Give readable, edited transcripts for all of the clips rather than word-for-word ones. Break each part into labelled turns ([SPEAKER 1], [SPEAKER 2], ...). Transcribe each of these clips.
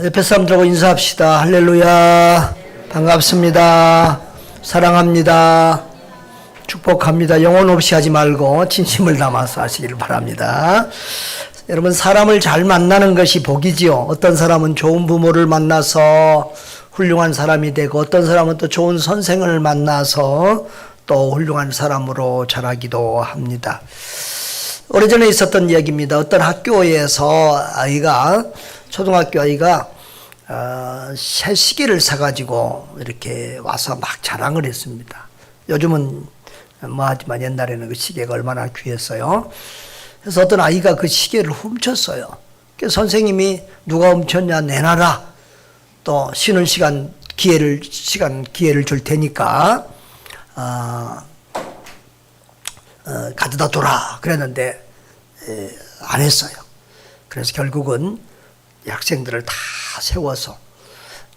[SPEAKER 1] 옆에 사람들하고 인사합시다. 할렐루야. 반갑습니다. 사랑합니다. 축복합니다. 영혼 없이 하지 말고 진심을 담아서 하시길 바랍니다. 여러분, 사람을 잘 만나는 것이 복이지요. 어떤 사람은 좋은 부모를 만나서 훌륭한 사람이 되고, 어떤 사람은 또 좋은 선생을 만나서 또 훌륭한 사람으로 자라기도 합니다. 오래전에 있었던 이야기입니다. 어떤 학교에서 초등학교 아이가 새 시계를 사가지고 이렇게 와서 막 자랑을 했습니다. 요즘은 하지만 옛날에는 그 시계가 얼마나 귀했어요. 그래서 어떤 아이가 그 시계를 훔쳤어요. 그래서 선생님이 누가 훔쳤냐 내놔라. 또 쉬는 시간 기회를 줄 테니까 가져다 둬라 그랬는데 안 했어요. 그래서 결국은 학생들을 다 세워서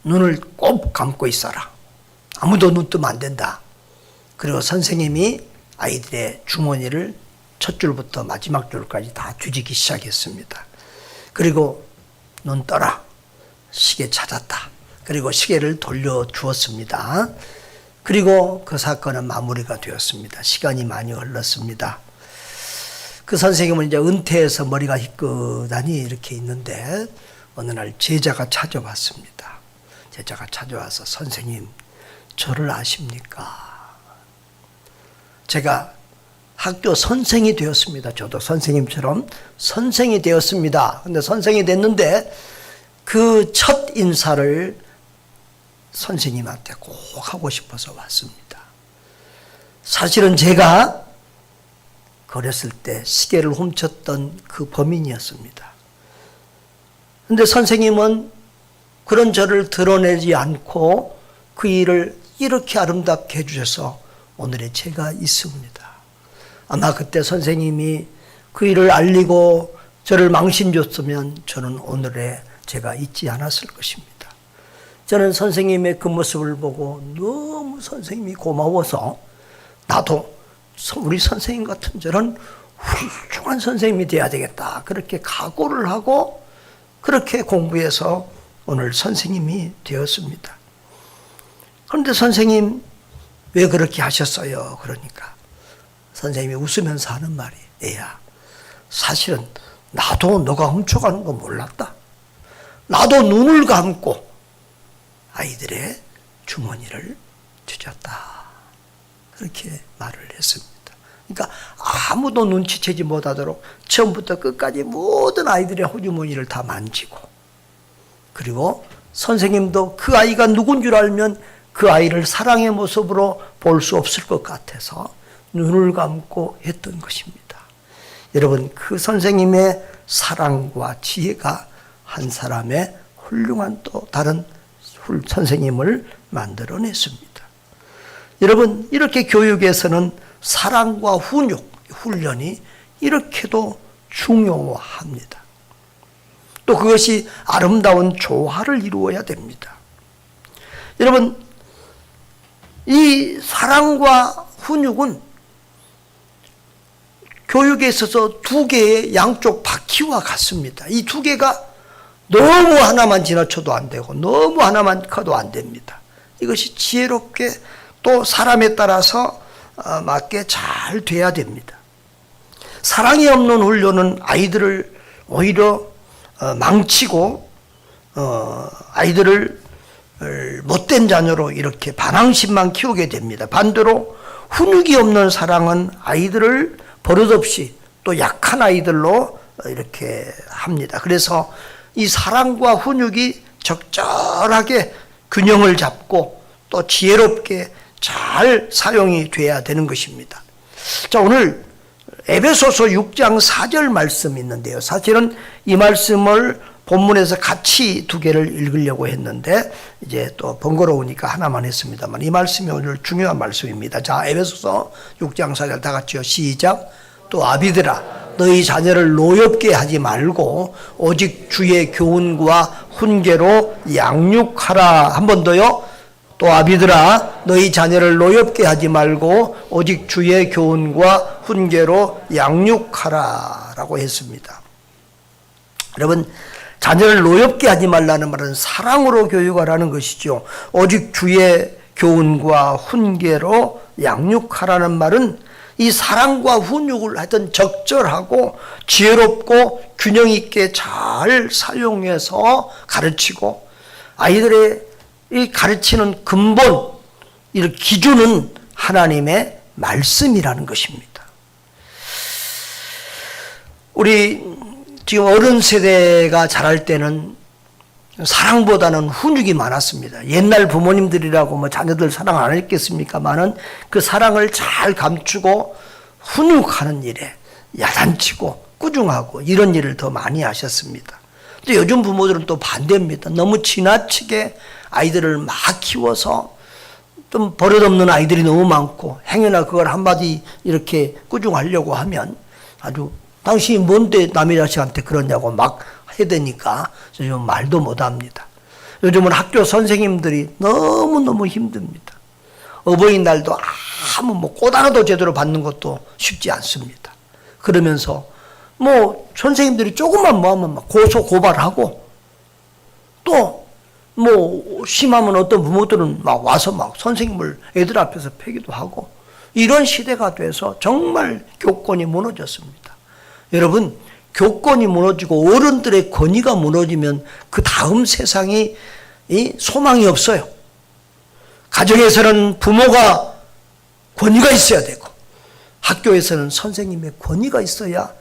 [SPEAKER 1] 눈을 꼭 감고 있어라. 아무도 눈 뜨면 안 된다. 그리고 선생님이 아이들의 주머니를 첫 줄부터 마지막 줄까지 다 뒤지기 시작했습니다. 그리고 눈 떠라. 시계 찾았다. 그리고 시계를 돌려주었습니다. 그리고 그 사건은 마무리가 되었습니다. 시간이 많이 흘렀습니다. 그 선생님은 이제 은퇴해서 머리가 희끗하니 이렇게 있는데 어느 날 제자가 찾아왔습니다. 제자가 찾아와서 선생님, 저를 아십니까? 제가 학교 선생이 되었습니다. 저도 선생님처럼 선생이 되었습니다. 근데 선생이 됐는데 그 첫 인사를 선생님한테 꼭 하고 싶어서 왔습니다. 사실은 제가 그랬을 때 시계를 훔쳤던 그 범인이었습니다. 근데 선생님은 그런 저를 드러내지 않고 그 일을 이렇게 아름답게 해주셔서 오늘의 제가 있습니다. 아마 그때 선생님이 그 일을 알리고 저를 망신줬으면 저는 오늘의 제가 있지 않았을 것입니다. 저는 선생님의 그 모습을 보고 너무 선생님이 고마워서 나도 우리 선생님 같은 저런 훌륭한 선생님이 돼야 되겠다. 그렇게 각오를 하고 그렇게 공부해서 오늘 선생님이 되었습니다. 그런데 선생님 왜 그렇게 하셨어요? 그러니까 선생님이 웃으면서 하는 말이, 애야, 사실은 나도 너가 훔쳐가는 거 몰랐다. 나도 눈을 감고 아이들의 주머니를 뒤졌다. 그렇게 말을 했습니다. 그러니까 아무도 눈치채지 못하도록 처음부터 끝까지 모든 아이들의 주머니를 다 만지고, 그리고 선생님도 그 아이가 누군 줄 알면 그 아이를 사랑의 모습으로 볼 수 없을 것 같아서 눈을 감고 했던 것입니다. 여러분, 그 선생님의 사랑과 지혜가 한 사람의 훌륭한 또 다른 선생님을 만들어냈습니다. 여러분, 이렇게 교육에서는 사랑과 훈련이 이렇게도 중요합니다. 또 그것이 아름다운 조화를 이루어야 됩니다. 여러분, 이 사랑과 훈육은 교육에 있어서 두 개의 양쪽 바퀴와 같습니다. 이 두 개가 너무 하나만 지나쳐도 안 되고 너무 하나만 커도 안 됩니다. 이것이 지혜롭게 또 사람에 따라서 맞게 잘 돼야 됩니다. 사랑이 없는 훈련은 아이들을 오히려 망치고 아이들을 못된 자녀로 이렇게 반항심만 키우게 됩니다. 반대로 훈육이 없는 사랑은 아이들을 버릇없이 또 약한 아이들로 이렇게 합니다. 그래서 이 사랑과 훈육이 적절하게 균형을 잡고 또 지혜롭게 잘 사용이 돼야 되는 것입니다. 자, 오늘 에베소서 6장 4절 말씀이 있는데요. 사실은 이 말씀을 본문에서 같이 두 개를 읽으려고 했는데 이제 또 번거로우니까 하나만 했습니다만 이 말씀이 오늘 중요한 말씀입니다. 자, 에베소서 6장 4절 다 같이요. 시작. 또 아비들아, 너희 자녀를 노엽게 하지 말고 오직 주의 교훈과 훈계로 양육하라. 한 번 더요. 또 아비들아, 너희 자녀를 노엽게 하지 말고 오직 주의 교훈과 훈계로 양육하라 라고 했습니다. 여러분, 자녀를 노엽게 하지 말라는 말은 사랑으로 교육하라는 것이죠. 오직 주의 교훈과 훈계로 양육하라는 말은 이 사랑과 훈육을 하여튼 적절하고 지혜롭고 균형 있게 잘 사용해서 가르치고, 아이들의 이 가르치는 근본, 이 기준은 하나님의 말씀이라는 것입니다. 우리 지금 어른 세대가 자랄 때는 사랑보다는 훈육이 많았습니다. 옛날 부모님들이라고 뭐 자녀들 사랑 안 했겠습니까만은 그 사랑을 잘 감추고 훈육하는 일에 야단치고 꾸중하고 이런 일을 더 많이 하셨습니다. 근데 요즘 부모들은 또 반대입니다. 너무 지나치게 아이들을 막 키워서 좀 버릇없는 아이들이 너무 많고, 행여나 그걸 한마디 이렇게 꾸중하려고 하면 아주 당신이 뭔데 남의 자식한테 그러냐고 막 해야 되니까 요즘 말도 못합니다. 요즘은 학교 선생님들이 너무너무 힘듭니다. 어버이날도 아무 뭐 꽃 하나도 제대로 받는 것도 쉽지 않습니다. 그러면서 뭐 선생님들이 조금만 뭐 하면 막 고소 고발하고, 또 뭐 심하면 어떤 부모들은 막 와서 막 선생님을 애들 앞에서 패기도 하고, 이런 시대가 돼서 정말 교권이 무너졌습니다. 여러분, 교권이 무너지고 어른들의 권위가 무너지면 그 다음 세상이 소망이 없어요. 가정에서는 부모가 권위가 있어야 되고, 학교에서는 선생님의 권위가 있어야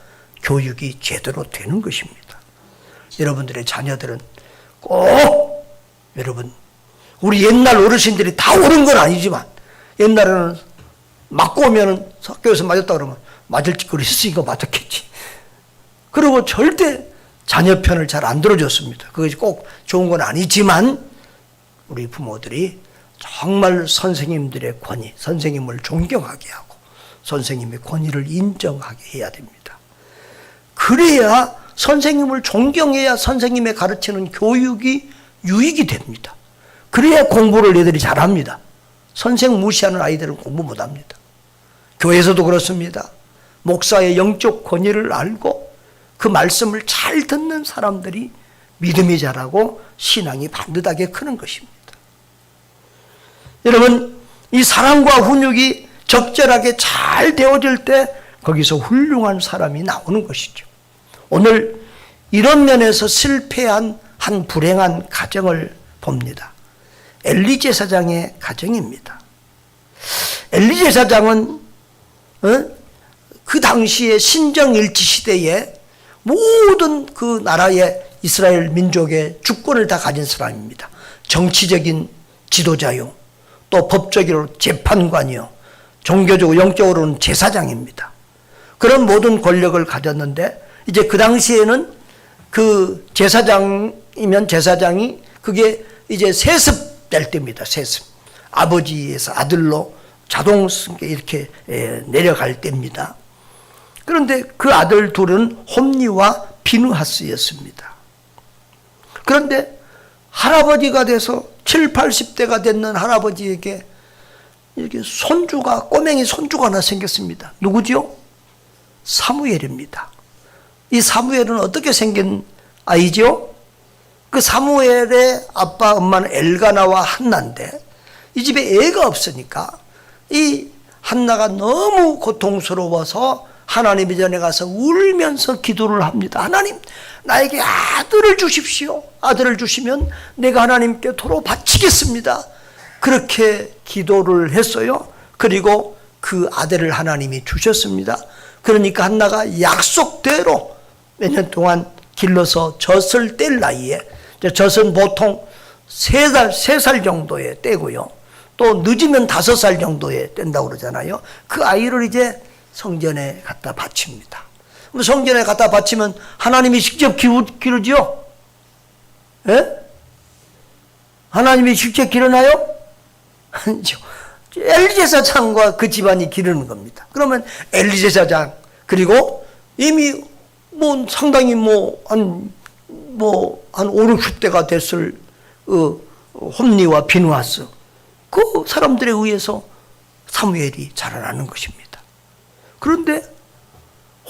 [SPEAKER 1] 교육이 제대로 되는 것입니다. 여러분들의 자녀들은 꼭, 여러분, 우리 옛날 어르신들이 다 옳은 건 아니지만, 옛날에는 맞고 오면은 학교에서 맞았다 그러면 맞을 짓거리 했으니까 맞았겠지. 그리고 절대 자녀 편을 잘 안 들어줬습니다. 그것이 꼭 좋은 건 아니지만, 우리 부모들이 정말 선생님들의 권위, 선생님을 존경하게 하고 선생님의 권위를 인정하게 해야 됩니다. 그래야, 선생님을 존경해야 선생님의 가르치는 교육이 유익이 됩니다. 그래야 공부를 애들이 잘합니다. 선생 무시하는 아이들은 공부 못합니다. 교회에서도 그렇습니다. 목사의 영적 권위를 알고 그 말씀을 잘 듣는 사람들이 믿음이 자라고 신앙이 반듯하게 크는 것입니다. 여러분, 이 사랑과 훈육이 적절하게 잘 되어질 때 거기서 훌륭한 사람이 나오는 것이죠. 오늘 이런 면에서 실패한 한 불행한 가정을 봅니다. 엘리 제사장의 가정입니다. 엘리 제사장은 그 당시에 신정일치 시대에 모든 그 나라의 이스라엘 민족의 주권을 다 가진 사람입니다. 정치적인 지도자요, 또 법적으로 재판관이요, 종교적으로 영적으로는 제사장입니다. 그런 모든 권력을 가졌는데, 이제 그 당시에는 그 제사장이면 제사장이 그게 이제 세습될 때입니다. 세습. 아버지에서 아들로 자동 이렇게 내려갈 때입니다. 그런데 그 아들 둘은 홈니와 비느하스였습니다. 그런데 할아버지가 돼서 7, 80대가 됐는 할아버지에게 이렇게 꼬맹이 손주가 하나 생겼습니다. 누구지요? 사무엘입니다. 이 사무엘은 어떻게 생긴 아이죠? 그 사무엘의 아빠 엄마는 엘가나와 한나인데, 이 집에 애가 없으니까 이 한나가 너무 고통스러워서 하나님 전에 가서 울면서 기도를 합니다. 하나님, 나에게 아들을 주십시오. 아들을 주시면 내가 하나님께 도로 바치겠습니다. 그렇게 기도를 했어요. 그리고 그 아들을 하나님이 주셨습니다. 그러니까 한나가 약속대로 몇 년 동안 길러서 젖을 뗄 나이에, 젖은 보통 3살 정도에 떼고요, 또 늦으면 5살 정도에 뗀다고 그러잖아요. 그 아이를 이제 성전에 갖다 바칩니다. 성전에 갖다 바치면 하나님이 직접 기르지요? 예? 하나님이 직접 기르나요? 아니죠. 엘리 제사장과 그 집안이 기르는 겁니다. 그러면 엘리 제사장, 그리고 이미 상당히 한 5, 60대가 됐을 홈니와 비느하스, 그 사람들에 의해서 사무엘이 자라나는 것입니다. 그런데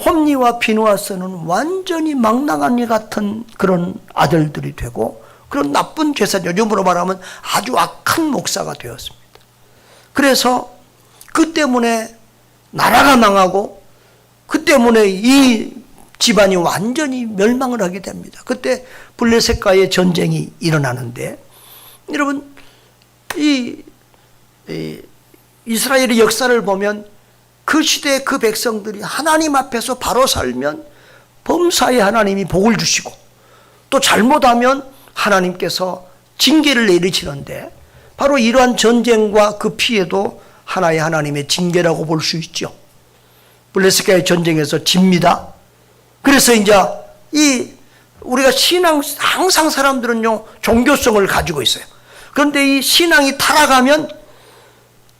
[SPEAKER 1] 홈니와 비누아스는 완전히 망나니 같은 그런 아들들이 되고 그런 나쁜 제사장, 요즘으로 말하면 아주 악한 목사가 되었습니다. 그래서 그 때문에 나라가 망하고 그 때문에 이 집안이 완전히 멸망을 하게 됩니다. 그때 블레셋과의 전쟁이 일어나는데, 여러분 이 이스라엘의 역사를 보면 그 시대의 그 백성들이 하나님 앞에서 바로 살면 범사에 하나님이 복을 주시고, 또 잘못하면 하나님께서 징계를 내리시는데, 바로 이러한 전쟁과 그 피해도 하나의 하나님의 징계라고 볼 수 있죠. 블레셋과의 전쟁에서 집니다. 그래서 이제 우리가 신앙, 항상 사람들은요 종교성을 가지고 있어요. 그런데 이 신앙이 타락하면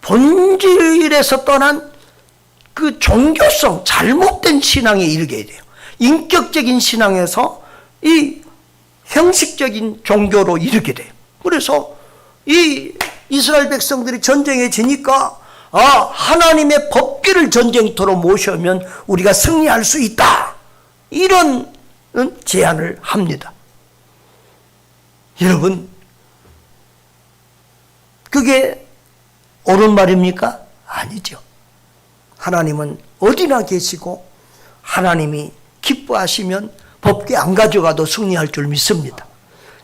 [SPEAKER 1] 본질에서 떠난 그 종교성, 잘못된 신앙에 이르게 돼요. 인격적인 신앙에서 이 형식적인 종교로 이르게 돼요. 그래서 이 이스라엘 백성들이 전쟁에 지니까 하나님의 법궤를 전쟁터로 모셔면 우리가 승리할 수 있다, 이런 제안을 합니다. 여러분, 그게 옳은 말입니까? 아니죠. 하나님은 어디나 계시고 하나님이 기뻐하시면 법궤 안 가져가도 승리할 줄 믿습니다.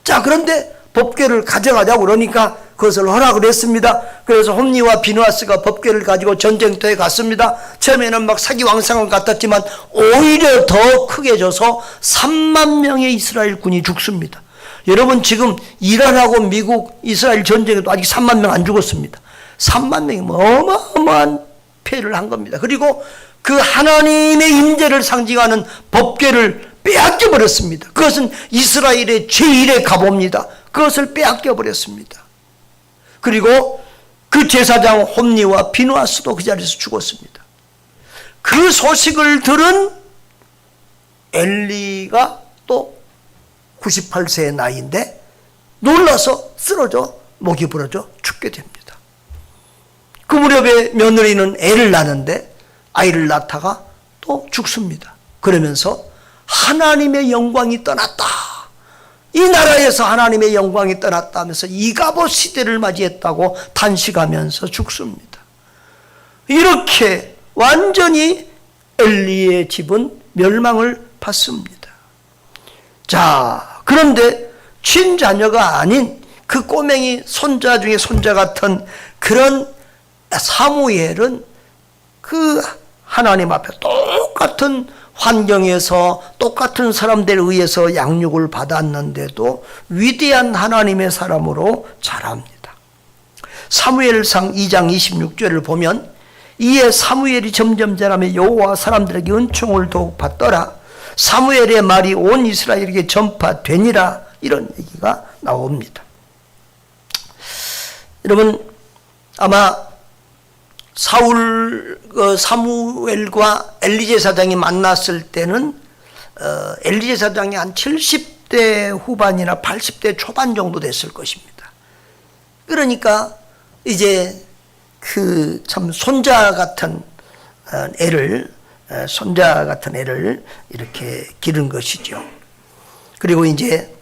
[SPEAKER 1] 자, 그런데 법궤를 가져가자고 그러니까 그것을 허락을 했습니다. 그래서 홈니와 비누아스가 법궤를 가지고 전쟁터에 갔습니다. 처음에는 막 사기왕상을 같았지만 오히려 더 크게 져서 3만 명의 이스라엘 군이 죽습니다. 여러분, 지금 이란하고 미국, 이스라엘 전쟁에도 아직 3만 명 안 죽었습니다. 3만 명이 어마어마한 피해를 한 겁니다. 그리고 그 하나님의 임재를 상징하는 법궤를 빼앗겨 버렸습니다. 그것은 이스라엘의 제1의 갑오입니다. 그것을 빼앗겨 버렸습니다. 그리고 그 제사장 홈니와 비누아스도 그 자리에서 죽었습니다. 그 소식을 들은 엘리가 또 98세의 나이인데 놀라서 쓰러져 목이 부러져 죽게 됩니다. 그 무렵에 며느리는 애를 낳는데 아이를 낳다가 또 죽습니다. 그러면서 하나님의 영광이 떠났다, 이 나라에서 하나님의 영광이 떠났다 하면서 이가봇 시대를 맞이했다고 탄식하면서 죽습니다. 이렇게 완전히 엘리의 집은 멸망을 받습니다. 자, 그런데 친자녀가 아닌 그 꼬맹이 손자 중에 손자 같은 그런 사무엘은 그 하나님 앞에 똑같은 환경에서 똑같은 사람들에 의해서 양육을 받았는데도 위대한 하나님의 사람으로 자랍니다. 사무엘상 2장 26절을 보면 이에 사무엘이 점점 자라며 여호와 사람들에게 은총을 더욱 받더라. 사무엘의 말이 온 이스라엘에게 전파되니라. 이런 얘기가 나옵니다. 여러분, 아마 사무엘과 엘리 제사장이 만났을 때는 엘리 제사장이 한 70대 후반이나 80대 초반 정도 됐을 것입니다. 그러니까 이제 그 참 손자 같은 애를 이렇게 기른 것이죠. 그리고 이제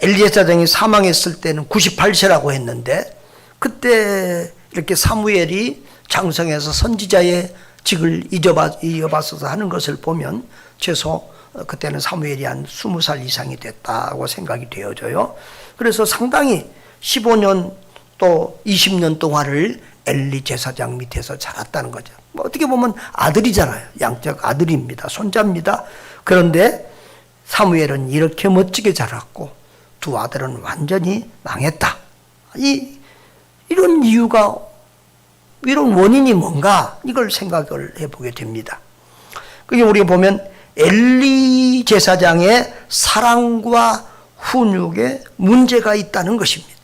[SPEAKER 1] 엘리 제사장이 사망했을 때는 98세라고 했는데, 그때 이렇게 사무엘이 장성해서 선지자의 직을 이어받아서 하는 것을 보면 최소 그때는 사무엘이 한 20살 이상이 됐다고 생각이 되어져요. 그래서 상당히 15년 또 20년 동안을 엘리 제사장 밑에서 자랐다는 거죠. 뭐 어떻게 보면 아들이잖아요. 양적 아들입니다. 손자입니다. 그런데 사무엘은 이렇게 멋지게 자랐고 두 아들은 완전히 망했다. 이런 이유가, 이런 원인이 뭔가, 이걸 생각을 해보게 됩니다. 그게 우리가 보면 엘리 제사장의 사랑과 훈육에 문제가 있다는 것입니다.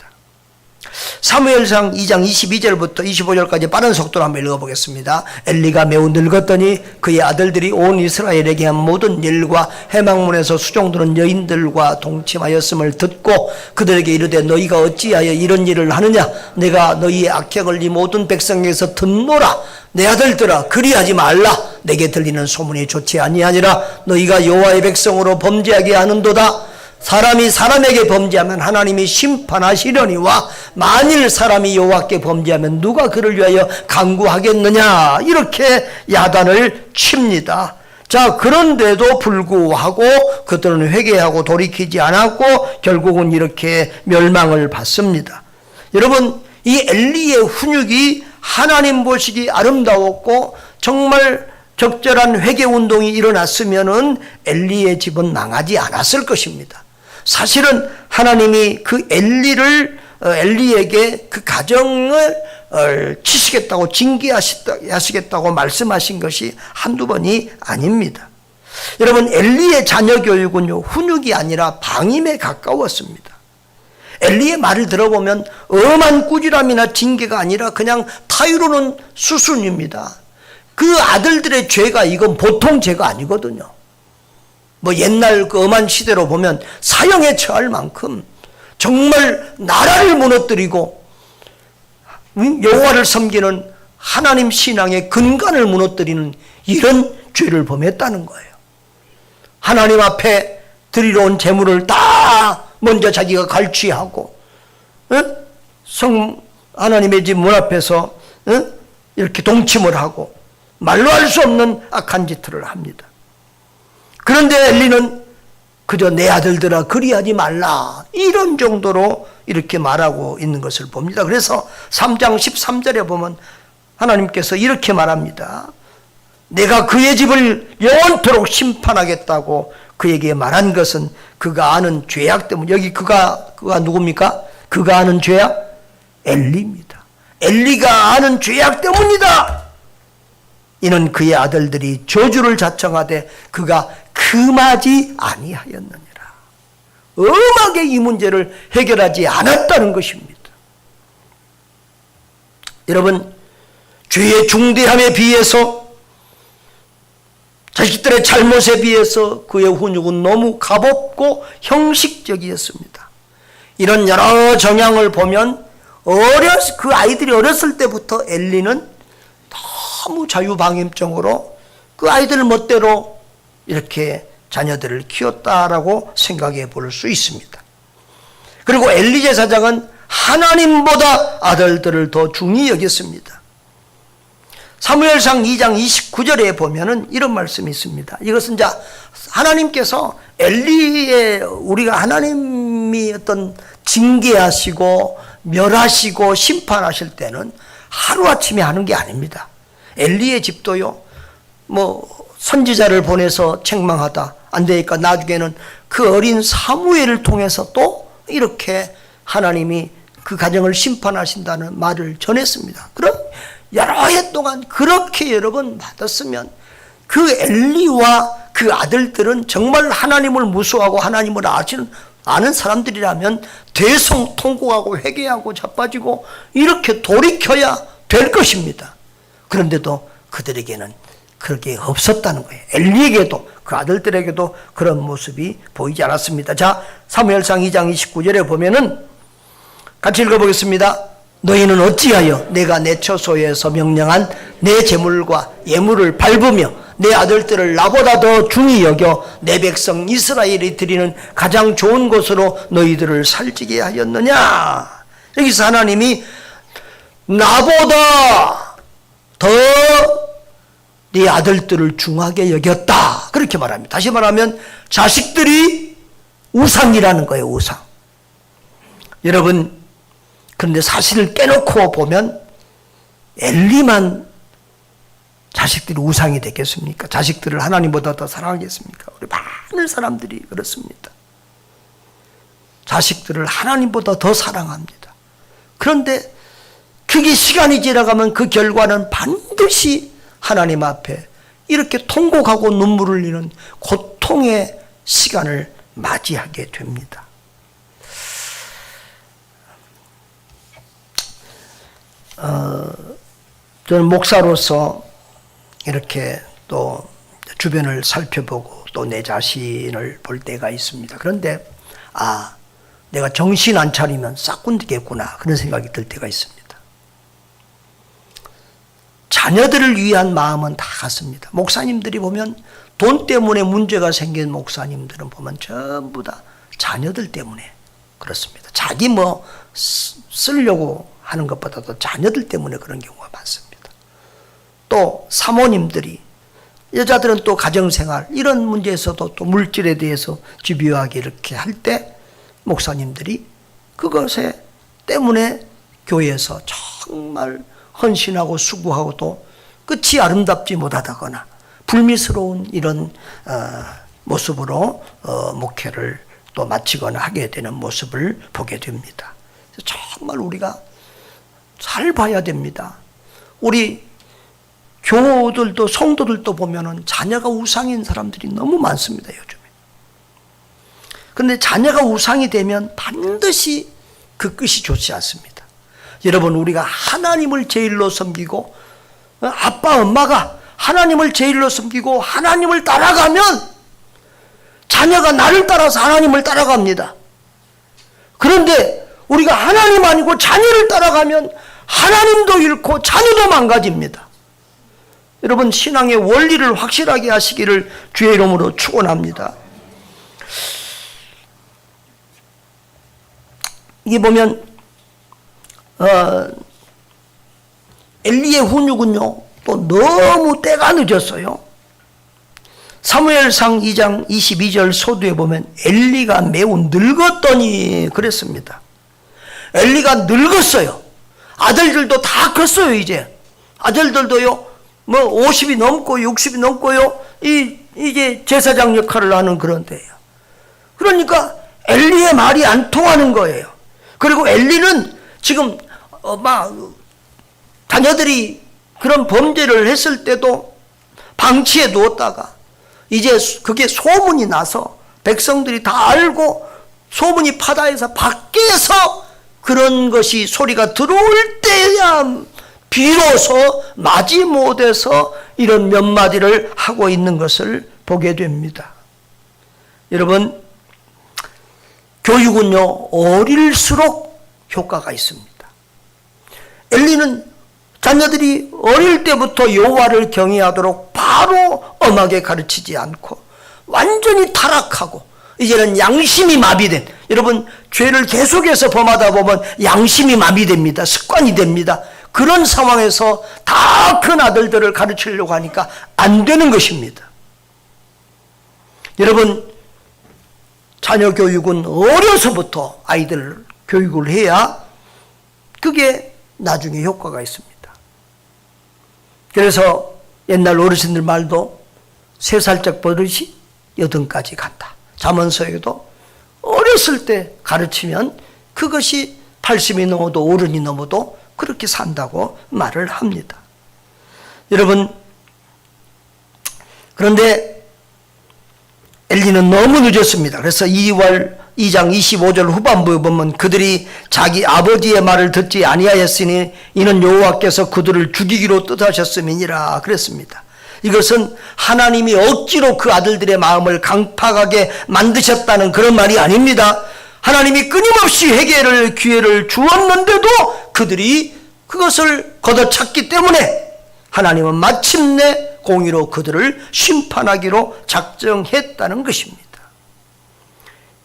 [SPEAKER 1] 사무엘상 2장 22절부터 25절까지 빠른 속도로 한번 읽어보겠습니다. 엘리가 매우 늙었더니 그의 아들들이 온 이스라엘에게 한 모든 일과 해망문에서 수종드는 여인들과 동침하였음을 듣고 그들에게 이르되 너희가 어찌하여 이런 일을 하느냐? 내가 너희의 악행을 이 모든 백성에게서 듣노라. 내 아들들아 그리하지 말라. 내게 들리는 소문이 좋지 아니하니라. 너희가 여호와의 백성으로 범죄하게 하는도다. 사람이 사람에게 범죄하면 하나님이 심판하시려니와 만일 사람이 여호와께 범죄하면 누가 그를 위하여 간구하겠느냐. 이렇게 야단을 칩니다. 자, 그런데도 불구하고 그들은 회개하고 돌이키지 않았고 결국은 이렇게 멸망을 받습니다. 여러분, 이 엘리의 훈육이 하나님 보시기 아름다웠고 정말 적절한 회개 운동이 일어났으면은 엘리의 집은 망하지 않았을 것입니다. 사실은 하나님이 그 엘리에게 그 가정을 치시겠다고 징계하시겠다고 말씀하신 것이 한두 번이 아닙니다. 여러분, 엘리의 자녀 교육은요, 훈육이 아니라 방임에 가까웠습니다. 엘리의 말을 들어보면 엄한 꾸지람이나 징계가 아니라 그냥 타이르는 수순입니다. 그 아들들의 죄가 이건 보통 죄가 아니거든요. 뭐 옛날 그 엄한 시대로 보면 사형에 처할 만큼 정말 나라를 무너뜨리고 여호와를 섬기는 하나님 신앙의 근간을 무너뜨리는 이런 죄를 범했다는 거예요. 하나님 앞에 드리러 온 재물을 다 먼저 자기가 갈취하고 하나님의 집 문 앞에서 이렇게 동침을 하고 말로 할 수 없는 악한 짓을 합니다. 그런데 엘리는 그저 내 아들들아 그리하지 말라 이런 정도로 이렇게 말하고 있는 것을 봅니다. 그래서 3장 13절에 보면 하나님께서 이렇게 말합니다. 내가 그의 집을 영원토록 심판하겠다고 그에게 말한 것은 그가 아는 죄악 때문에. 여기 그가 누굽니까? 그가 아는 죄악? 엘리입니다. 엘리가 아는 죄악 때문이다. 이는 그의 아들들이 저주를 자청하되 그가 금하지 아니하였느니라. 엄하게 이 문제를 해결하지 않았다는 것입니다. 여러분, 죄의 중대함에 비해서 자식들의 잘못에 비해서 그의 훈육은 너무 가볍고 형식적이었습니다. 이런 여러 정황을 보면 그 아이들이 어렸을 때부터 엘리는 너무 자유방임적으로 그 아이들 멋대로 이렇게 자녀들을 키웠다라고 생각해 볼 수 있습니다. 그리고 엘리 제사장은 하나님보다 아들들을 더 중히 여겼습니다. 사무엘상 2장 29절에 보면은 이런 말씀이 있습니다. 이것은 이제 하나님께서 엘리의 우리가 하나님이 어떤 징계하시고 멸하시고 심판하실 때는 하루아침에 하는 게 아닙니다. 엘리의 집도요, 선지자를 보내서 책망하다 안 되니까 나중에는 그 어린 사무엘을 통해서 또 이렇게 하나님이 그 가정을 심판하신다는 말을 전했습니다. 그럼 여러 해 동안 그렇게 여러 번 받았으면 그 엘리와 그 아들들은 정말 하나님을 무서워하고 하나님을 아는 사람들이라면 대성통곡하고 회개하고 자빠지고 이렇게 돌이켜야 될 것입니다. 그런데도 그들에게는 그렇게 없었다는 거예요. 엘리에게도 그 아들들에게도 그런 모습이 보이지 않았습니다. 자, 사무엘상 2장 29절에 보면은 같이 읽어보겠습니다. 너희는 어찌하여 내가 내 처소에서 명령한 내 재물과 예물을 밟으며 내 아들들을 나보다 더 중히 여겨 내 백성 이스라엘이 드리는 가장 좋은 곳으로 너희들을 살찌게 하였느냐. 여기서 하나님이 나보다 더 네 아들들을 중하게 여겼다 그렇게 말합니다. 다시 말하면 자식들이 우상이라는 거예요. 우상. 여러분, 그런데 사실을 깨놓고 보면 엘리만 자식들이 우상이 되겠습니까? 자식들을 하나님보다 더 사랑하겠습니까? 우리 많은 사람들이 그렇습니다. 자식들을 하나님보다 더 사랑합니다. 그런데 그게 시간이 지나가면 그 결과는 반드시 하나님 앞에 이렇게 통곡하고 눈물을 흘리는 고통의 시간을 맞이하게 됩니다. 저는 목사로서 이렇게 또 주변을 살펴보고 또 내 자신을 볼 때가 있습니다. 그런데 내가 정신 안 차리면 싹군되겠구나 그런 생각이 들 때가 있습니다. 자녀들을 위한 마음은 다 같습니다. 목사님들이 보면 돈 때문에 문제가 생긴 목사님들은 보면 전부 다 자녀들 때문에 그렇습니다. 자기 쓰려고 하는 것보다도 자녀들 때문에 그런 경우가 많습니다. 또 사모님들이, 여자들은 또 가정생활 이런 문제에서도 또 물질에 대해서 집요하게 이렇게 할 때 목사님들이 그것에 때문에 교회에서 정말 헌신하고 수고하고 또 끝이 아름답지 못하다거나 불미스러운 이런 모습으로 목회를 또 마치거나 하게 되는 모습을 보게 됩니다. 정말 우리가 잘 봐야 됩니다. 우리 교우들도 성도들도 보면은 자녀가 우상인 사람들이 너무 많습니다, 요즘에. 그런데 자녀가 우상이 되면 반드시 그 끝이 좋지 않습니다. 여러분, 우리가 하나님을 제일로 섬기고 아빠 엄마가 하나님을 제일로 섬기고 하나님을 따라가면 자녀가 나를 따라서 하나님을 따라갑니다. 그런데 우리가 하나님 아니고 자녀를 따라가면 하나님도 잃고 자녀도 망가집니다. 여러분, 신앙의 원리를 확실하게 하시기를 주의 이름으로 축원합니다. 이게 보면 엘리의 훈육은요 또 너무 때가 늦었어요. 사무엘상 2장 22절 소두에 보면 엘리가 매우 늙었더니 그랬습니다. 엘리가 늙었어요. 아들들도 다 컸어요. 이제 아들들도요 50이 넘고 60이 넘고요 이제 제사장 역할을 하는 그런 때예요. 그러니까 엘리의 말이 안 통하는 거예요. 그리고 엘리는 지금 자녀들이 그런 범죄를 했을 때도 방치해 두었다가 이제 그게 소문이 나서 백성들이 다 알고 소문이 파다해서 밖에서 그런 것이 소리가 들어올 때야 비로소 마지못해서 이런 몇 마디를 하고 있는 것을 보게 됩니다. 여러분, 교육은요 어릴수록 효과가 있습니다. 엘리는 자녀들이 어릴 때부터 여호와를 경외하도록 바로 엄하게 가르치지 않고 완전히 타락하고 이제는 양심이 마비된, 여러분 죄를 계속해서 범하다 보면 양심이 마비됩니다. 습관이 됩니다. 그런 상황에서 다 큰 아들들을 가르치려고 하니까 안 되는 것입니다. 여러분, 자녀 교육은 어려서부터 아이들 교육을 해야 그게 나중에 효과가 있습니다. 그래서 옛날 어르신들 말도 3살적 버릇이 8까지 간다. 잠언서에도 어렸을 때 가르치면 그것이 80이 넘어도 어른이 넘어도 그렇게 산다고 말을 합니다. 여러분, 그런데 엘리는 너무 늦었습니다. 그래서 2장 25절 후반부에 보면 그들이 자기 아버지의 말을 듣지 아니하였으니 이는 여호와께서 그들을 죽이기로 뜻하셨음이니라 그랬습니다. 이것은 하나님이 억지로 그 아들들의 마음을 강팍하게 만드셨다는 그런 말이 아닙니다. 하나님이 끊임없이 회개를 기회를 주었는데도 그들이 그것을 걷어찼기 때문에 하나님은 마침내 공의로 그들을 심판하기로 작정했다는 것입니다.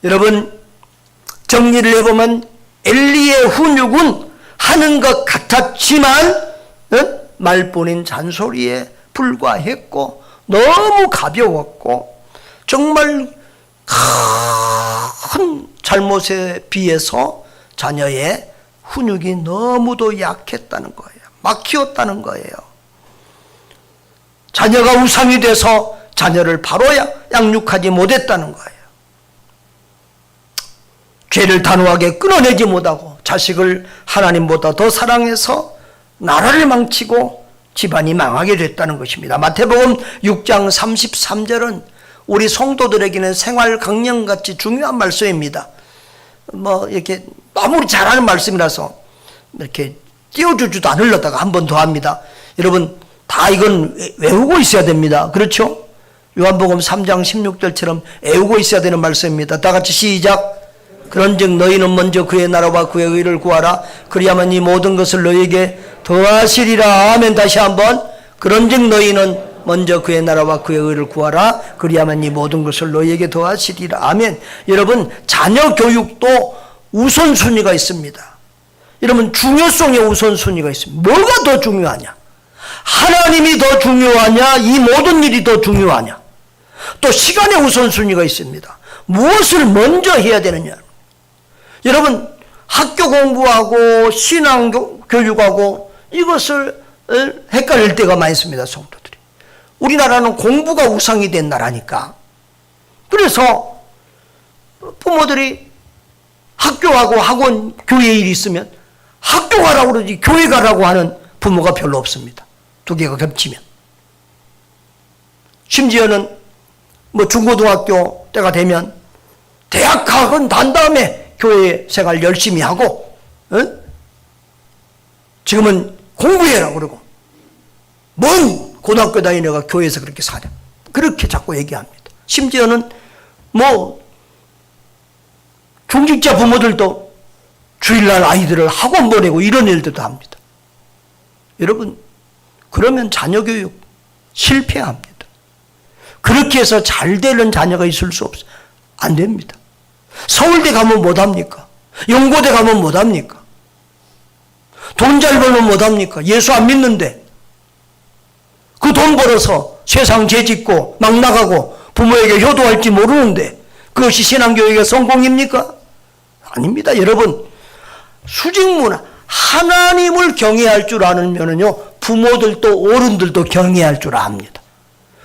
[SPEAKER 1] 여러분, 정리를 해보면 엘리의 훈육은 하는 것 같았지만 말뿐인 잔소리에 불과했고 너무 가벼웠고 정말 큰 잘못에 비해서 자녀의 훈육이 너무도 약했다는 거예요. 막히었다는 거예요. 자녀가 우상이 돼서 자녀를 바로 양육하지 못했다는 거예요. 죄를 단호하게 끊어내지 못하고 자식을 하나님보다 더 사랑해서 나라를 망치고 집안이 망하게 됐다는 것입니다. 마태복음 6장 33절은 우리 성도들에게는 생활 강령같이 중요한 말씀입니다. 이렇게 아무리 잘하는 말씀이라서 이렇게 띄워주지도 않으려다가 한 번 더 합니다. 여러분 다 이건 외우고 있어야 됩니다. 그렇죠? 요한복음 3장 16절처럼 외우고 있어야 되는 말씀입니다. 다 같이 시작. 그런즉 너희는 먼저 그의 나라와 그의 의를 구하라. 그리하면 이 모든 것을 너희에게 더하시리라. 아멘. 다시 한번. 그런즉 너희는 먼저 그의 나라와 그의 의를 구하라. 그리하면 이 모든 것을 너희에게 더하시리라. 아멘. 여러분 자녀 교육도 우선순위가 있습니다. 여러분 중요성의 우선순위가 있습니다. 뭐가 더 중요하냐? 하나님이 더 중요하냐? 이 모든 일이 더 중요하냐? 또 시간의 우선순위가 있습니다. 무엇을 먼저 해야 되느냐? 여러분 학교 공부하고 신앙 교육하고 이것을 헷갈릴 때가 많이 있습니다. 성도들이. 우리나라는 공부가 우상이 된 나라니까. 그래서 부모들이 학교하고 학원 교회 일이 있으면 학교 가라고 그러지 교회 가라고 하는 부모가 별로 없습니다. 두 개가 겹치면. 심지어는 뭐 중고등학교 때가 되면 대학 학원 단 다음에 교회 생활 열심히 하고 지금은 공부해라 그러고 뭔 고등학교 다니는 애가 교회에서 그렇게 사냐 그렇게 자꾸 얘기합니다. 심지어는 뭐 중직자 부모들도 주일날 아이들을 학원 보내고 이런 일들도 합니다. 여러분 그러면 자녀교육 실패합니다. 그렇게 해서 잘 되는 자녀가 있을 수 없어요. 안 됩니다. 서울대 가면 못합니까? 연고대 가면 못합니까? 돈 잘 벌면 못합니까? 예수 안 믿는데 그 돈 벌어서 세상 죄짓고 막 나가고 부모에게 효도할지 모르는데 그것이 신앙교육의 성공입니까? 아닙니다. 여러분 수직문화 하나님을 경외할 줄 아면은요 부모들도 어른들도 경외할 줄 압니다.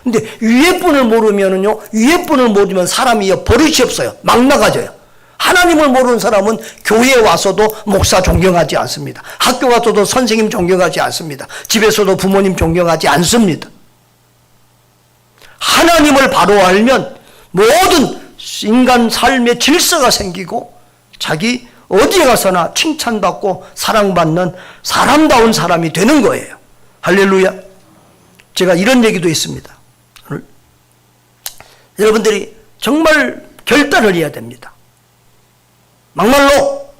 [SPEAKER 1] 근데 위에 분을 모르면은요 위에 분을 모르면 사람이 버릇이 없어요. 막 나가져요. 하나님을 모르는 사람은 교회에 와서도 목사 존경하지 않습니다. 학교 가서도 선생님 존경하지 않습니다. 집에서도 부모님 존경하지 않습니다. 하나님을 바로 알면 모든 인간 삶의 질서가 생기고 자기 어디에 가서나 칭찬받고 사랑받는 사람다운 사람이 되는 거예요. 할렐루야. 제가 이런 얘기도 있습니다. 여러분들이 정말 결단을 해야 됩니다. 막말로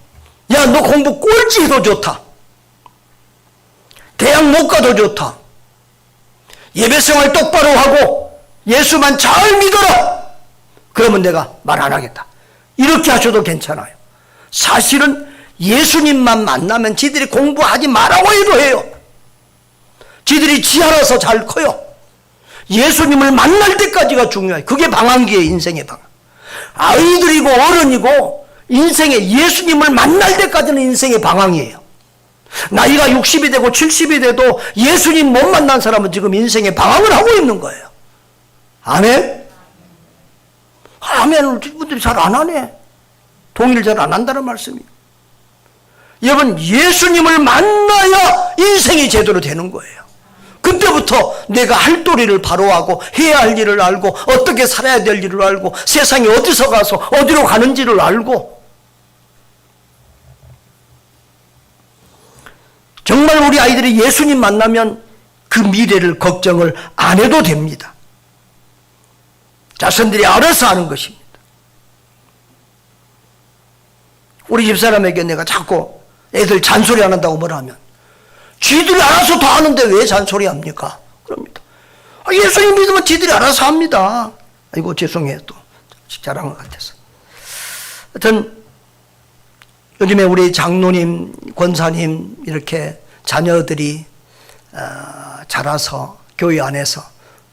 [SPEAKER 1] 야 너 공부 꼴찌해도 좋다. 대학 못 가도 좋다. 예배생활 똑바로 하고 예수만 잘 믿어라. 그러면 내가 말 안 하겠다. 이렇게 하셔도 괜찮아요. 사실은 예수님만 만나면 지들이 공부하지 말라고 해도 해요. 지들이 지 알아서 잘 커요. 예수님을 만날 때까지가 중요해요. 그게 방황기예요. 인생의 방황. 아이들이고 어른이고 인생의 예수님을 만날 때까지는 인생의 방황이에요. 나이가 60이 되고 70이 돼도 예수님 못 만난 사람은 지금 인생의 방황을 하고 있는 거예요. 아멘? 아멘을 분들이 잘 안 하네. 동의를 잘 안 한다는 말씀이에요. 여러분 예수님을 만나야 인생이 제대로 되는 거예요. 그때부터 내가 할 도리를 바로 하고 해야 할 일을 알고 어떻게 살아야 될 일을 알고 세상에 어디서 가서 어디로 가는지를 알고 정말 우리 아이들이 예수님 만나면 그 미래를 걱정을 안 해도 됩니다. 자신들이 알아서 하는 것입니다. 우리 집사람에게 내가 자꾸 애들 잔소리 안 한다고 뭐라 하면 지들이 알아서 다 하는데 왜 잔소리 합니까? 그럽니다. 예수님 믿으면 지들이 알아서 합니다. 아이고 죄송해요. 또 자랑한 것 같아서. 하여튼 요즘에 우리 장로님, 권사님 이렇게 자녀들이 자라서 교회 안에서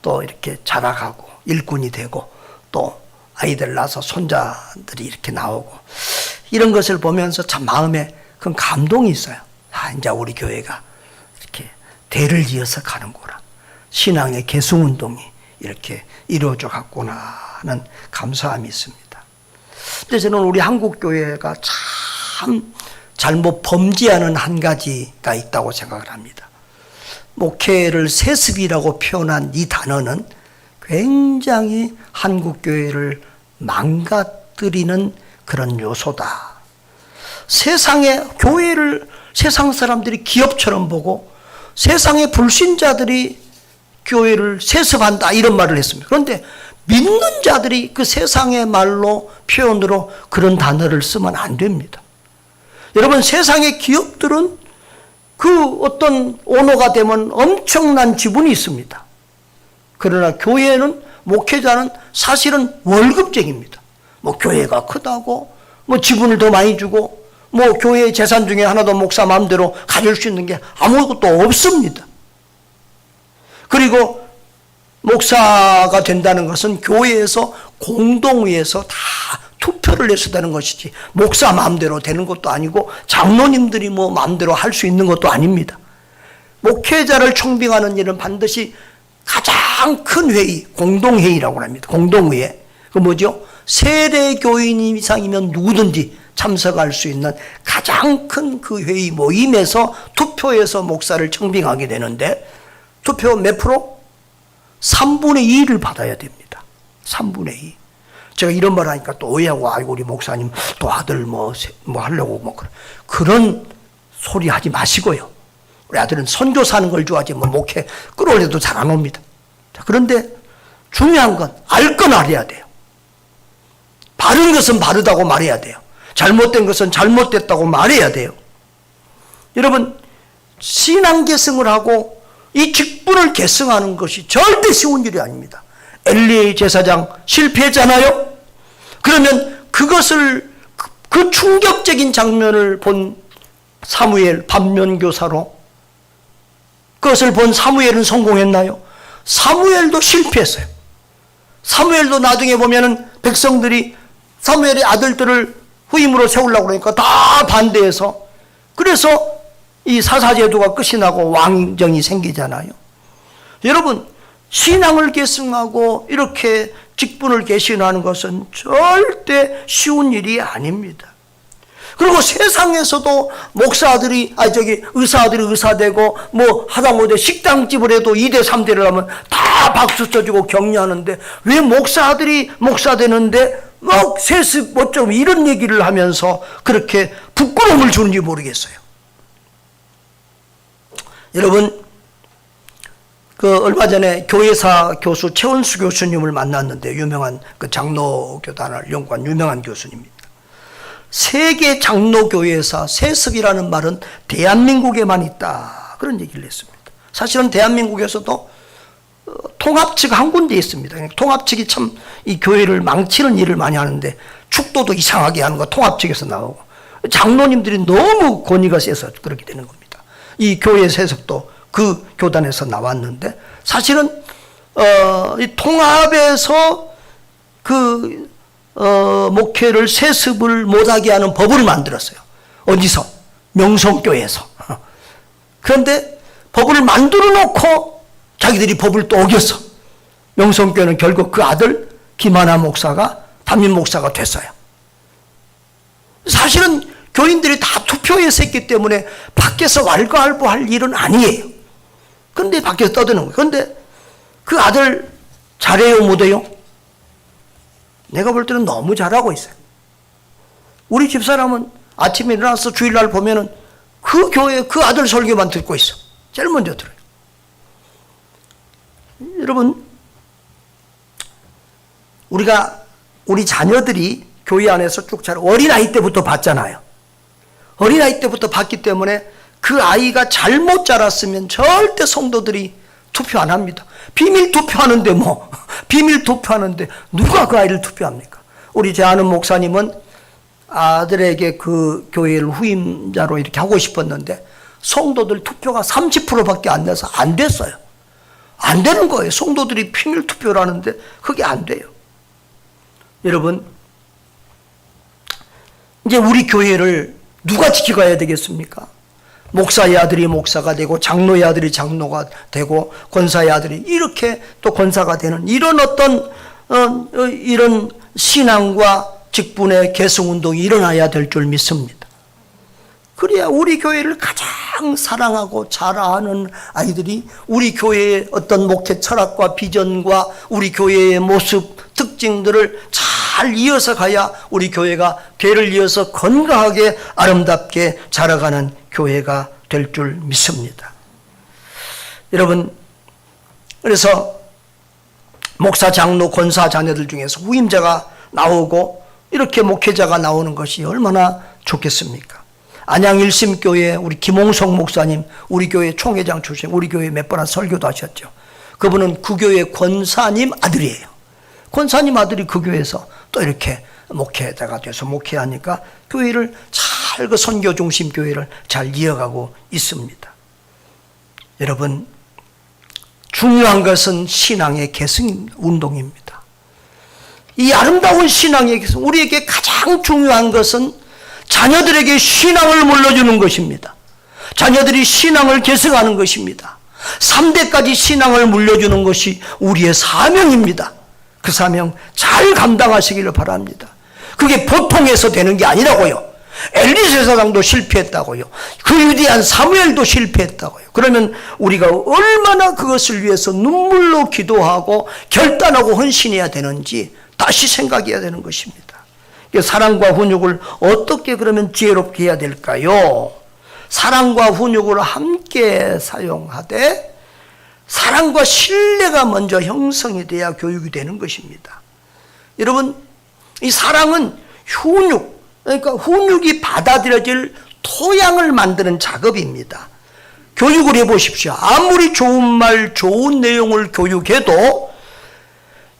[SPEAKER 1] 또 이렇게 자라가고 일꾼이 되고 또 아이들 낳아서 손자들이 이렇게 나오고 이런 것을 보면서 참 마음에 큰 감동이 있어요. 이제 우리 교회가 이렇게 대를 이어서 가는구나. 신앙의 계승운동이 이렇게 이루어져 갔구나 하는 감사함이 있습니다. 근데 저는 우리 한국교회가 참 잘못 범죄하는 한 가지가 있다고 생각을 합니다. 목회를 세습이라고 표현한 이 단어는 굉장히 한국교회를 망가뜨리는 그런 요소다. 세상에 교회를 세상 사람들이 기업처럼 보고 세상의 불신자들이 교회를 세습한다 이런 말을 했습니다. 그런데 믿는 자들이 그 세상의 말로 표현으로 그런 단어를 쓰면 안 됩니다. 여러분, 세상의 기업들은 그 어떤 오너가 되면 엄청난 지분이 있습니다. 그러나 교회는, 목회자는 사실은 월급쟁입니다. 뭐 교회가 크다고 뭐 지분을 더 많이 주고 뭐 교회의 재산 중에 하나도 목사 마음대로 가질 수 있는 게 아무것도 없습니다. 그리고 목사가 된다는 것은 교회에서 공동회에서 다 투표를 해서 되는 것이지 목사 마음대로 되는 것도 아니고 장로님들이 뭐 마음대로 할 수 있는 것도 아닙니다. 목회자를 청빙하는 일은 반드시 가장 큰 회의, 공동회의라고 합니다. 공동회의. 그 뭐죠? 세례 교인 이상이면 누구든지 참석할 수 있는 가장 큰 그 회의 모임에서 투표해서 목사를 청빙하게 되는데, 투표 몇 프로? 3분의 2를 받아야 됩니다. 3분의 2. 제가 이런 말 하니까 또 오해하고, 아이고 우리 목사님 또 아들 뭐 하려고 뭐 그런 소리 하지 마시고요. 우리 아들은 선교사하는 걸 좋아하지 뭐 목회 끌어올려도 잘 안 옵니다. 자, 그런데 중요한 건 알 건 알아야 돼요. 바른 것은 바르다고 말해야 돼요. 잘못된 것은 잘못됐다고 말해야 돼요. 여러분, 신앙 계승을 하고 이 직분을 계승하는 것이 절대 쉬운 일이 아닙니다. 엘리야 제사장 실패했잖아요. 그러면 그것을, 그 충격적인 장면을 본 사무엘, 반면교사로 그것을 본 사무엘은 성공했나요? 사무엘도 실패했어요. 사무엘도 나중에 보면은 백성들이 사무엘의 아들들을 후임으로 세우려고 그러니까 다 반대해서, 그래서 이 사사제도가 끝이 나고 왕정이 생기잖아요. 여러분, 신앙을 계승하고 이렇게 직분을 계승하는 것은 절대 쉬운 일이 아닙니다. 그리고 세상에서도 목사들이, 의사들이 의사되고 뭐 하다못해 식당집을 해도 2대 3대를 하면 다 박수 쳐주고 격려하는데, 왜 목사들이 목사되는데 막 세습 어쩌고 이런 얘기를 하면서 그렇게 부끄러움을 주는지 모르겠어요. 여러분, 얼마 전에 교회사 교수 최원수 교수님을 만났는데, 유명한 그 장로교단을 연구한 유명한 교수님입니다. 세계 장로교회사 세습이라는 말은 대한민국에만 있다, 그런 얘기를 했습니다. 사실은 대한민국에서도 통합 측 한 군데 있습니다. 통합 측이 참 이 교회를 망치는 일을 많이 하는데, 축도도 이상하게 하는 거 통합 측에서 나오고, 장로님들이 너무 권위가 세서 그렇게 되는 겁니다. 이 교회 세습도 그 교단에서 나왔는데, 사실은 이 통합에서 목회를 세습을 못하게 하는 법을 만들었어요. 어디서? 명성교회에서. 그런데 법을 만들어 놓고 자기들이 법을 또 어겼어. 명성교회는 결국 그 아들 김하나 목사가 담임 목사가 됐어요. 사실은 교인들이 다 투표해서 했기 때문에 밖에서 왈가왈부할 일은 아니에요. 그런데 밖에서 떠드는 거예요. 그런데 그 아들 잘해요, 못해요? 내가 볼 때는 너무 잘하고 있어요. 우리 집사람은 아침에 일어나서 주일날 보면은 그 교회 그 아들 설교만 듣고 있어. 제일 먼저 들어요. 여러분, 우리 자녀들이 교회 안에서 쭉 자라, 어린아이 때부터 봤잖아요. 어린아이 때부터 봤기 때문에 그 아이가 잘못 자랐으면 절대 성도들이 투표 안 합니다. 비밀 투표하는데 비밀 투표하는데 누가 그 아이를 투표합니까? 우리 제 아는 목사님은 아들에게 그 교회를 후임자로 이렇게 하고 싶었는데 성도들 투표가 30%밖에 안 돼서 안 됐어요. 안 되는 거예요. 성도들이 비밀 투표를 하는데 그게 안 돼요. 여러분, 이제 우리 교회를 누가 지켜가야 되겠습니까? 목사의 아들이 목사가 되고, 장로의 아들이 장로가 되고, 권사의 아들이 이렇게 또 권사가 되는 이런 이런 신앙과 직분의 계승운동이 일어나야 될 줄 믿습니다. 그래야 우리 교회를 가장 사랑하고 잘 아는 아이들이 우리 교회의 어떤 목회 철학과 비전과 우리 교회의 모습, 특징들을 잘 이어서 가야 우리 교회가 대를 이어서 건강하게 아름답게 자라가는 교회가 될 줄 믿습니다. 여러분, 그래서 목사, 장로, 권사 자녀들 중에서 후임자가 나오고 이렇게 목회자가 나오는 것이 얼마나 좋겠습니까? 안양 일심교회 우리 김홍석 목사님, 우리 교회 총회장 출신, 우리 교회 몇 번 설교도 하셨죠. 그분은 그 교회 권사님 아들이에요. 권사님 아들이 그 교회에서 또 이렇게 목회자가 돼서 목회하니까 교회를 잘, 그 선교 중심 교회를 잘 이어가고 있습니다. 여러분, 중요한 것은 신앙의 계승 운동입니다. 이 아름다운 신앙의 계승, 우리에게 가장 중요한 것은 자녀들에게 신앙을 물려주는 것입니다. 자녀들이 신앙을 계승하는 것입니다. 3대까지 신앙을 물려주는 것이 우리의 사명입니다. 그 사명 잘 감당하시기를 바랍니다. 그게 보통에서 되는 게 아니라고요. 엘리 제사장도 실패했다고요. 그 위대한 사무엘도 실패했다고요. 그러면 우리가 얼마나 그것을 위해서 눈물로 기도하고 결단하고 헌신해야 되는지 다시 생각해야 되는 것입니다. 사랑과 훈육을 어떻게 그러면 지혜롭게 해야 될까요? 사랑과 훈육을 함께 사용하되 사랑과 신뢰가 먼저 형성이 돼야 교육이 되는 것입니다. 여러분, 이 사랑은 훈육, 그러니까 훈육이 받아들여질 토양을 만드는 작업입니다. 교육을 해보십시오. 아무리 좋은 말, 좋은 내용을 교육해도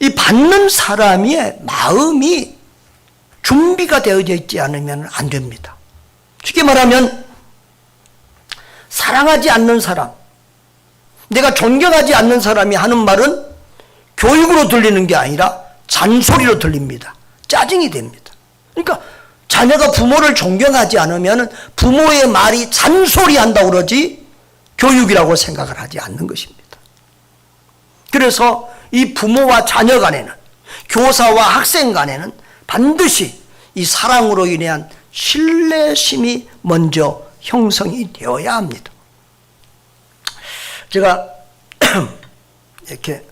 [SPEAKER 1] 이 받는 사람의 마음이 준비가 되어져 있지 않으면 안 됩니다. 쉽게 말하면 사랑하지 않는 사람, 내가 존경하지 않는 사람이 하는 말은 교육으로 들리는 게 아니라 잔소리로 들립니다. 짜증이 됩니다. 그러니까 자녀가 부모를 존경하지 않으면 부모의 말이 잔소리한다고 그러지 교육이라고 생각을 하지 않는 것입니다. 그래서 이 부모와 자녀 간에는, 교사와 학생 간에는 반드시 이 사랑으로 인한 신뢰심이 먼저 형성이 되어야 합니다. 제가 이렇게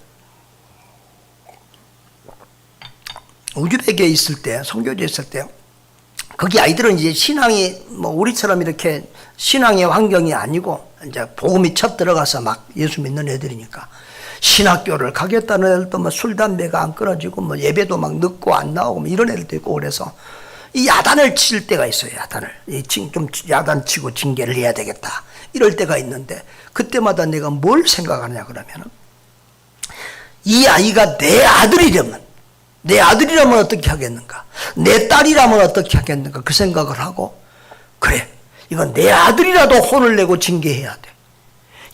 [SPEAKER 1] 우즈벡에 있을 때, 선교지에 있을 때, 거기 아이들은 이제 신앙이 뭐 우리처럼 이렇게 신앙의 환경이 아니고 이제 복음이 첫 들어가서 막 예수 믿는 애들이니까 신학교를 가겠다는 애들도 뭐 술, 담배가 안 끊어지고 뭐 예배도 막 늦고 안 나오고 뭐 이런 애들도 있고, 그래서 이 야단을 칠 때가 있어요. 야단을. 좀 야단 치고 징계를 해야 되겠다. 이럴 때가 있는데 그때마다 내가 뭘 생각하냐 그러면은 이 아이가 내 아들이라면 어떻게 하겠는가? 내 딸이라면 어떻게 하겠는가? 그 생각을 하고, 그래, 이건 내 아들이라도 혼을 내고 징계해야 돼.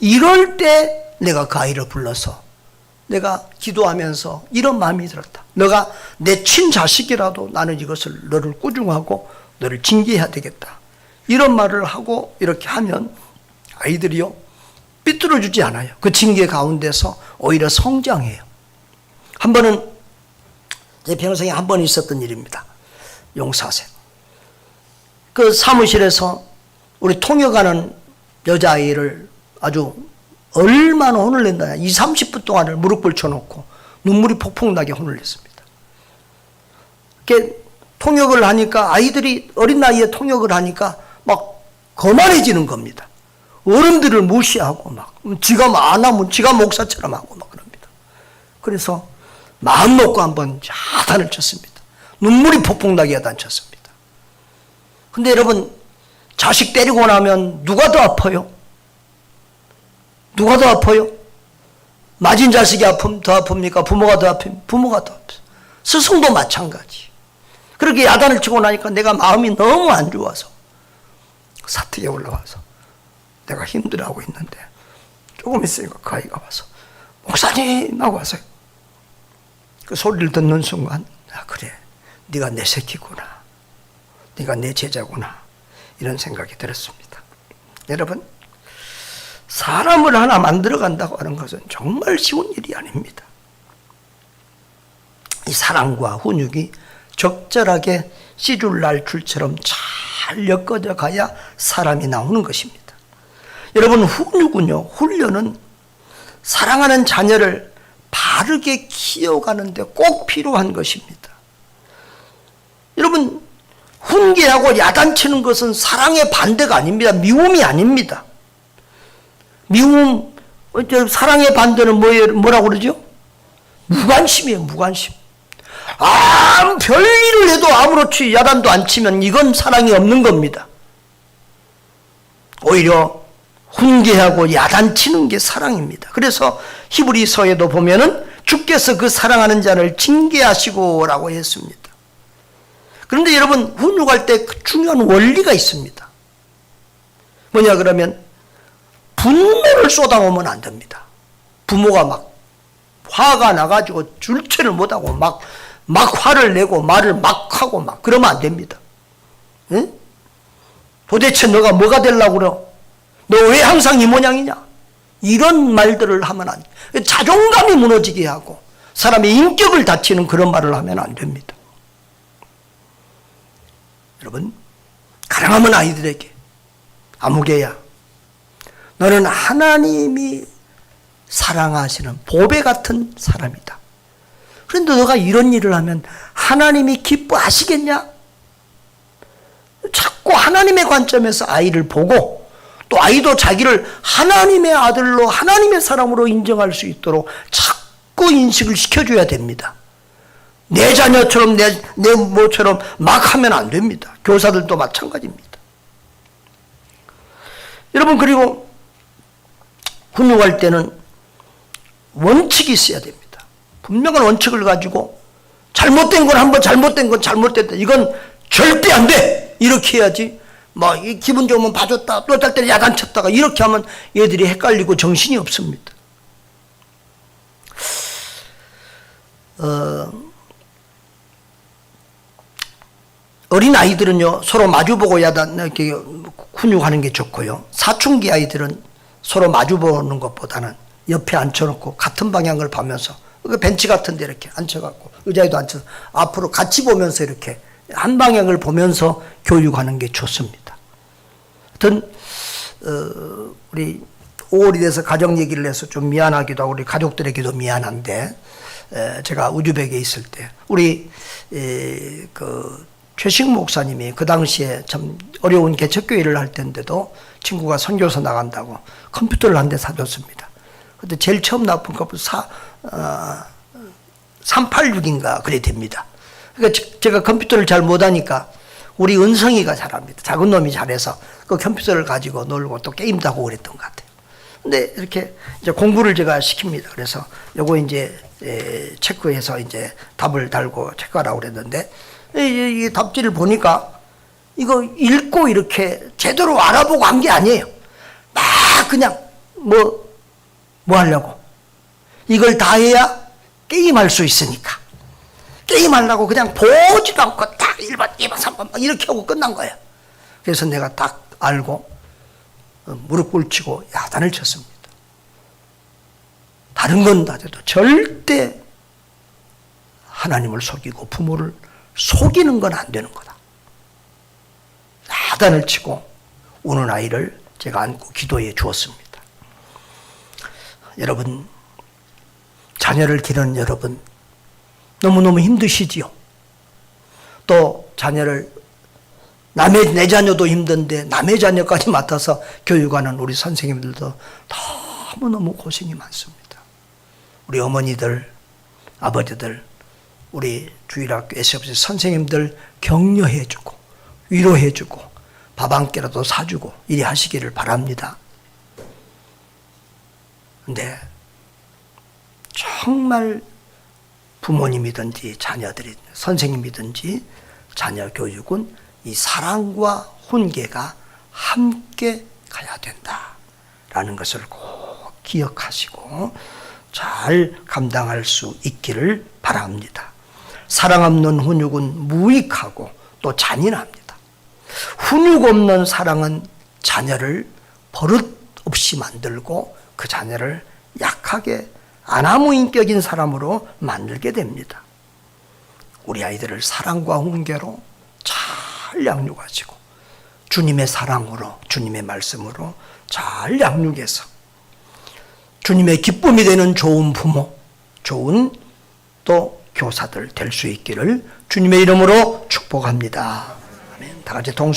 [SPEAKER 1] 이럴 때 내가 그 아이를 불러서 내가 기도하면서 이런 마음이 들었다. 너가 내 친자식이라도 나는 이것을 너를 꾸중하고 너를 징계해야 되겠다. 이런 말을 하고 이렇게 하면 아이들이요, 삐뚤어지지 않아요. 그 징계 가운데서 오히려 성장해요. 한 번은 제 평생에 한 번 있었던 일입니다. 용사생. 그 사무실에서 우리 통역하는 여자아이를 아주 얼마나 혼을 낸다. 20, 30분 동안을 무릎 꿇혀놓고 눈물이 폭풍나게 혼을 냈습니다. 이렇게 통역을 하니까 아이들이 어린 나이에 통역을 하니까 막 거만해지는 겁니다. 어른들을 무시하고 막 지가 안 하면 지가 목사처럼 하고 막 그럽니다. 그래서 마음 먹고 한번 야단을 쳤습니다. 눈물이 폭풍나게 야단 쳤습니다. 근데 여러분, 자식 때리고 나면 누가 더 아파요? 누가 더 아파요? 맞은 자식이 더 아픕니까? 부모가 더 아픕니까? 부모가 더 아파요. 스승도 마찬가지. 그렇게 야단을 치고 나니까 내가 마음이 너무 안 좋아서 사택에 올라와서 내가 힘들어하고 있는데 조금 있으니까 그 아이가 와서 목사님 하고 와서 그 소리를 듣는 순간, 아, 그래, 네가 내 새끼구나, 네가 내 제자구나, 이런 생각이 들었습니다. 여러분, 사람을 하나 만들어 간다고 하는 것은 정말 쉬운 일이 아닙니다. 이 사랑과 훈육이 적절하게 씨줄 날 줄처럼 잘 엮어져 가야 사람이 나오는 것입니다. 여러분, 훈육은요, 훈련은 사랑하는 자녀를 바르게 키워가는데 꼭 필요한 것입니다. 여러분, 훈계하고 야단치는 것은 사랑의 반대가 아닙니다. 미움이 아닙니다. 미움, 사랑의 반대는 뭐라고 그러죠? 무관심이에요, 무관심. 별일을 해도 아무렇지 야단도 안 치면 이건 사랑이 없는 겁니다. 오히려 훈계하고 야단치는 게 사랑입니다. 그래서 히브리서에도 보면은 주께서 그 사랑하는 자를 징계하시고라고 했습니다. 그런데 여러분, 훈육할 때 중요한 원리가 있습니다. 뭐냐 그러면 분노를 쏟아오면 안 됩니다. 부모가 막 화가 나가지고 줄체를 못하고 막 화를 내고 말을 막 하고 막 그러면 안 됩니다. 응? 도대체 너가 뭐가 되려고 그래? 너 왜 항상 이 모양이냐? 이런 말들을 하면 안 돼. 자존감이 무너지게 하고 사람의 인격을 다치는 그런 말을 하면 안 됩니다. 여러분, 가능하면 아이들에게 아무개야, 너는 하나님이 사랑하시는 보배 같은 사람이다. 그런데 너가 이런 일을 하면 하나님이 기뻐하시겠냐? 자꾸 하나님의 관점에서 아이를 보고 또 아이도 자기를 하나님의 아들로 하나님의 사람으로 인정할 수 있도록 자꾸 인식을 시켜줘야 됩니다. 내 자녀처럼 내 모처럼 막 하면 안 됩니다. 교사들도 마찬가지입니다. 여러분, 그리고 훈육할 때는 원칙이 있어야 됩니다. 분명한 원칙을 가지고 잘못된 건 한번 잘못된 건 잘못됐다. 이건 절대 안 돼. 이렇게 해야지. 기분 좋으면 봐줬다. 또 딸 때는 야단쳤다가 이렇게 하면 얘들이 헷갈리고 정신이 없습니다. 어린 아이들은요, 서로 마주보고 이렇게 훈육하는 게 좋고요. 사춘기 아이들은 서로 마주보는 것보다는 옆에 앉혀놓고 같은 방향을 보면서 벤치 같은 데 이렇게 앉혀갖고 의자에도 앉혀서 앞으로 같이 보면서 이렇게 한 방향을 보면서 교육하는 게 좋습니다. 하여튼 우리 5월이 돼서 가정 얘기를 해서 좀 미안하기도 하고 우리 가족들에게도 미안한데, 제가 우즈벡에 있을 때 우리 최식 목사님이 그 당시에 참 어려운 개척교회를 할 때인데도 친구가 선교사 나간다고 컴퓨터를 한 대 사줬습니다. 근데 제일 처음 나쁜 거 386인가 그래 됩니다. 그러니까 제가 컴퓨터를 잘 못하니까 우리 은성이가 잘합니다. 작은 놈이 잘해서 그 컴퓨터를 가지고 놀고 또 게임도 하고 그랬던 것 같아요. 근데 이렇게 이제 공부를 제가 시킵니다. 그래서 요거 이제 체크해서 이제 답을 달고 체크하라고 그랬는데, 이 답지를 보니까 이거 읽고 이렇게 제대로 알아보고 한 게 아니에요. 막 그냥 뭐 하려고. 이걸 다 해야 게임할 수 있으니까. 게임하려고 그냥 보지도 않고 딱 1번, 2번, 3번 막 이렇게 하고 끝난 거예요. 그래서 내가 딱 알고 무릎 꿇치고 야단을 쳤습니다. 다른 건 다 돼도 절대 하나님을 속이고 부모를 속이는 건 안 되는 거다. 야단을 치고 우는 아이를 제가 안고 기도해 주었습니다. 여러분, 자녀를 기르는 여러분, 너무너무 힘드시지요. 또 자녀를 내 자녀도 힘든데 남의 자녀까지 맡아서 교육하는 우리 선생님들도 너무너무 고생이 많습니다. 우리 어머니들, 아버지들, 우리 주일학교 SFC 선생님들 격려해주고 위로해주고 밥 한 끼라도 사주고 이리 하시기를 바랍니다. 근데 정말 부모님이든지 자녀들이 선생님이든지 자녀 교육은 이 사랑과 훈계가 함께 가야 된다라는 것을 꼭 기억하시고 잘 감당할 수 있기를 바랍니다. 사랑 없는 훈육은 무익하고 또 잔인합니다. 훈육 없는 사랑은 자녀를 버릇 없이 만들고 그 자녀를 약하게 아나무인격인 사람으로 만들게 됩니다. 우리 아이들을 사랑과 훈계로 잘 양육하시고 주님의 사랑으로 주님의 말씀으로 잘 양육해서 주님의 기쁨이 되는 좋은 부모, 좋은 또 교사들 될 수 있기를 주님의 이름으로 축복합니다. 아멘. 다 같이 동